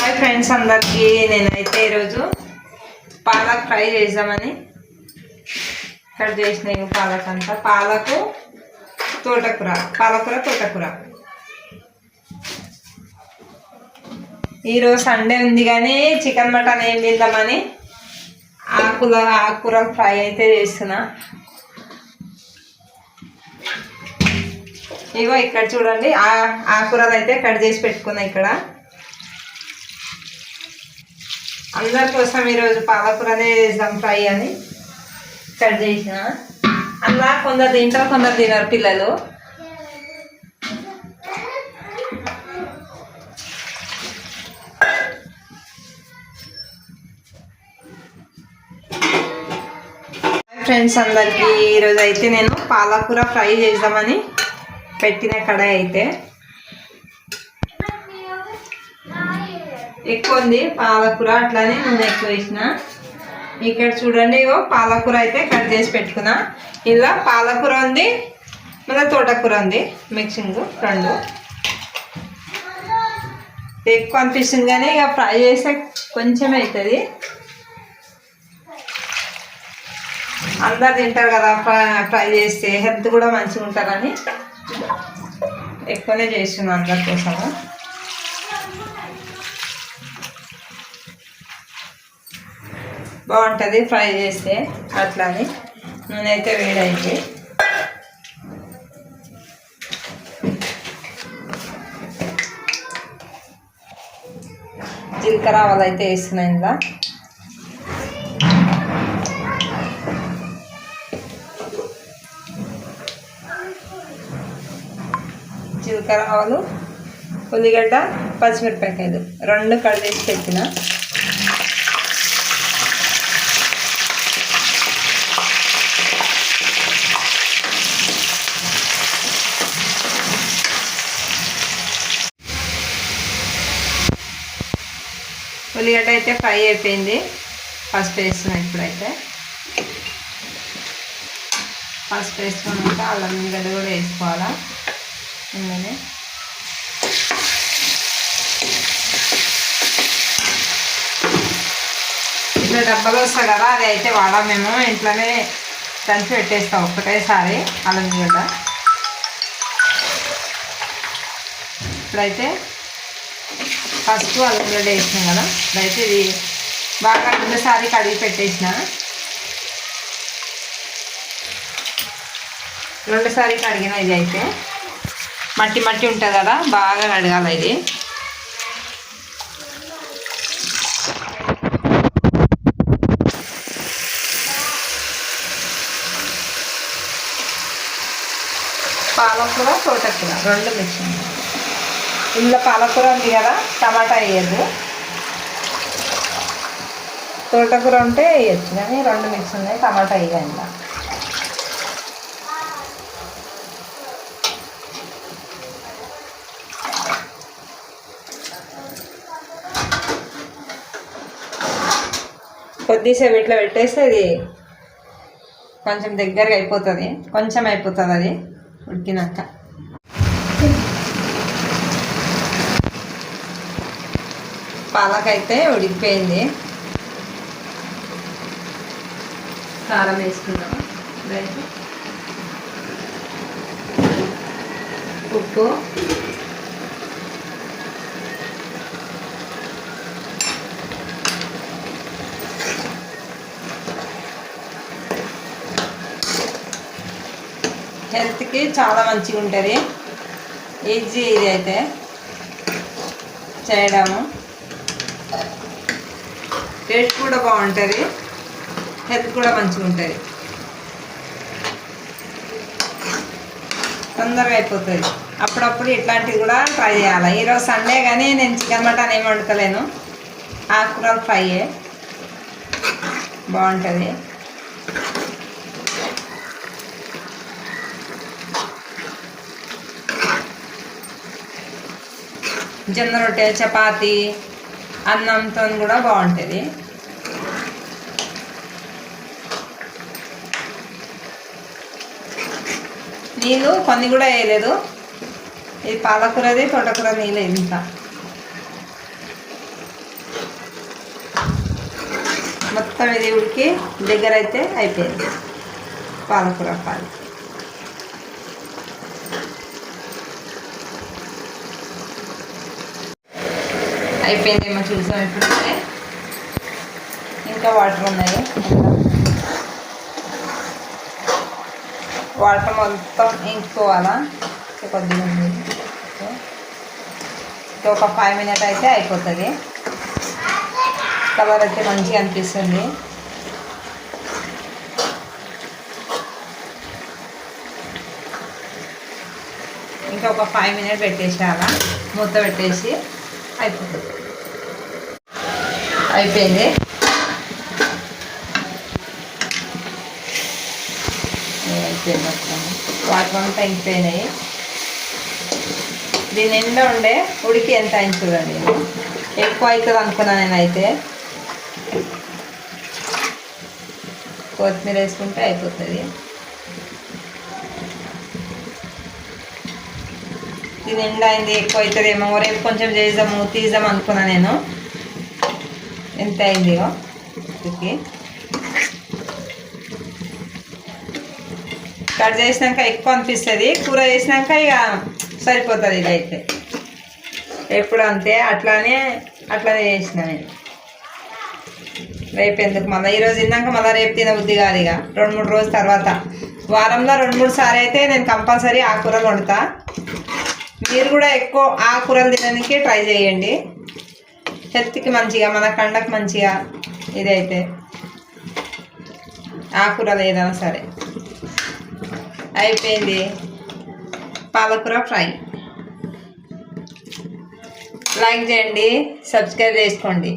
Hi friends అందరికీ నేనైతే ఈరోజు పాలక్ ఫ్రై చేద్దామని కట్ చేసిన పాలక్ అంతా పాలకు తోటకూర తోటకూర ఈరోజు సండే ఉంది కానీ చికెన్ మటన్ ఏం తిందామని ఆకుకూర ఫ్రై అయితే చేస్తున్నా. ఇగో ఇక్కడ చూడండి ఆకుకూరలు అయితే కట్ చేసి పెట్టుకున్నా. ఇక్కడ అందరి కోసం ఈరోజు పాలకూరనే చేద్దాం ఫ్రై అని కట్ చేసిన. అలా కొందరు తింటారు, కొందరు తినరు పిల్లలు. ఫ్రెండ్స్ అందరికీ ఈరోజు అయితే నేను పాలకూర ఫ్రై చేద్దామని పెట్టిన కడాయి అయితే ఎక్కువ ఉంది పాలకూర, అట్లానే నూనె ఎక్కువ వేసిన. ఇక్కడ చూడండి ఇగో పాలకూర అయితే కట్ చేసి పెట్టుకున్నా. ఇలా పాలకూర ఉంది, మళ్ళీ తోటకూర ఉంది, మిక్సింగ్ రెండు. ఎక్కువ అనిపిస్తుంది కానీ ఇక ఫ్రై చేస్తే కొంచెం అవుతుంది. అందరు తింటారు కదా ఫ్రై చేస్తే, హెల్త్ కూడా మంచిగా ఉంటారని ఎక్కువనే చేస్తున్నాను అందరి కోసము. బాగుంటుంది ఫ్రై చేస్తే. అట్లానే నూనె అయితే వేడైంది. జీలకర్ర ఆవాలు అయితే వేస్తున్నాయి. ఇందులో జీలకర్ర ఆవాలు, ఉల్లిగడ్డ, పచ్చిమిరపకాయలు రెండు కట్ చేసి పెట్టిన. ఉల్లిగడ్డ అయితే ఫ్రై అయిపోయింది. పసుపు వేస్తున్నాం. ఇప్పుడైతే పసుపు వేసుకున్నాక అల్లం ఉల్లిగడ్డ కూడా వేసుకోవాలా. ఇందులోనే ఇట్లా డబ్బాలు వస్తాయి కదా, అది అయితే వాడాం మేము. ఇంట్లోనే దంచి పెట్టేస్తాం ఒక్కటేసారి అల్లం ఉల్లిగడ్డ. ఇప్పుడైతే ఫస్ట్ అల్లం ఉల్లిగడ్డ వేసినాం కదా, ఇప్పుడైతే ఇది బాగా రెండుసారి కడిగి పెట్టేసిన. రెండుసారి కడిగిన. ఇది అయితే మట్టి మట్టి ఉంటుంది కదా, బాగా కడగాలి ఇది. పాలకూర తోటకూర రెండు మిక్స్. ఇందులో పాలకూర ఉంది కదా, టమాటా వేయద్దు. తోటకూర ఉంటే వేయచ్చు కానీ రెండు మిక్స్ ఉన్నాయి, టమాటా వేయాలి. ఇందులో కొద్దిసేపు ఇట్లా పెట్టేస్తే అది కొంచెం దగ్గరగా అయిపోతుంది. కొంచెం అయిపోతుంది అది ఉడికినాక. పాలకైతే ఉడికిపోయింది. కారం వేసుకున్నాం. ఉప్పు, హెల్త్కి చాలా మంచిగా ఉంటుంది. ఈజీ ఇది అయితే చేయడము. టేస్ట్ కూడా బాగుంటుంది, హెల్త్ కూడా మంచిగా ఉంటుంది. తొందరగా అయిపోతుంది. అప్పుడప్పుడు ఇట్లాంటివి కూడా ట్రై చేయాలి. ఈరోజు సండే కానీ నేను చికెన్ మటన్ ఏమి వండుకోలేను. ఆకుకూరలు ఫ్రైయే బాగుంటుంది. జొన్న రొట్టె, చపాతి, అన్నంతో కూడా బాగుంటుంది. నీళ్ళు కొన్ని కూడా వేయలేదు. ఇది పాలకూరది తోటకూర నీళ్ళు ఇంత మొత్తం ఇది ఉడికి దగ్గర అయితే అయిపోయింది పాలకూర పాలు. అయిపోయిందేమో చూసాం ఇప్పుడైతే. ఇంకా వాటర్ ఉన్నాయి. వాటర్ మొత్తం ఇంకిపోవాలా కొద్దిగా ఉంది. ఒక 5 minutes అయితే అయిపోతుంది. కలర్ అయితే మంచిగా అనిపిస్తుంది. ఇంకా ఒక 5 minutes పెట్టేసేయాలా, మూత పెట్టేసి అయిపోతుంది. అయిపోయింది. అయిపోయింది మొత్తం వాటర్ అంతా ఇంకిపోయినాయి. దీని నిండా ఉండే ఉడికి ఎంత అయింది చూడండి. ఎక్కువ అవుతుంది అనుకున్నా నేనైతే. కొత్తిమీర వేసుకుంటే అయిపోతుంది. ఇది నిండా అయింది. ఎక్కువ అవుతుందేమో, రేపు కొంచెం తీద్దాం అనుకున్నా నేను. ఎంత అయిందిగో ఉడికి. కట్ చేసినాక ఎక్కువ అనిపిస్తుంది, కూర చేసినాక ఇక సరిపోతుంది. ఇదైతే ఎప్పుడు అంతే, అట్లానే చేసిన నేను. రేపు ఎందుకు మళ్ళీ ఈరోజు తిన్నాక మళ్ళీ రేపు తినబుద్ధి కాదు. ఇక 2-3 రోజుల తర్వాత, వారంలో 2-3 సార్లు అయితే నేను కంపల్సరీ ఆకుకూరలు వండుతా. మీరు కూడా ఎక్కువ ఆకుకూరలు తినడానికి ట్రై చేయండి. హెల్త్కి మంచిగా, మన కండకు మంచిగా. ఇదైతే ఆకుకూరలు ఏదైనా సరే. అయిపోయింది పాలకూర ఫ్రై. లైక్ చేయండి, సబ్స్క్రైబ్ చేసుకోండి.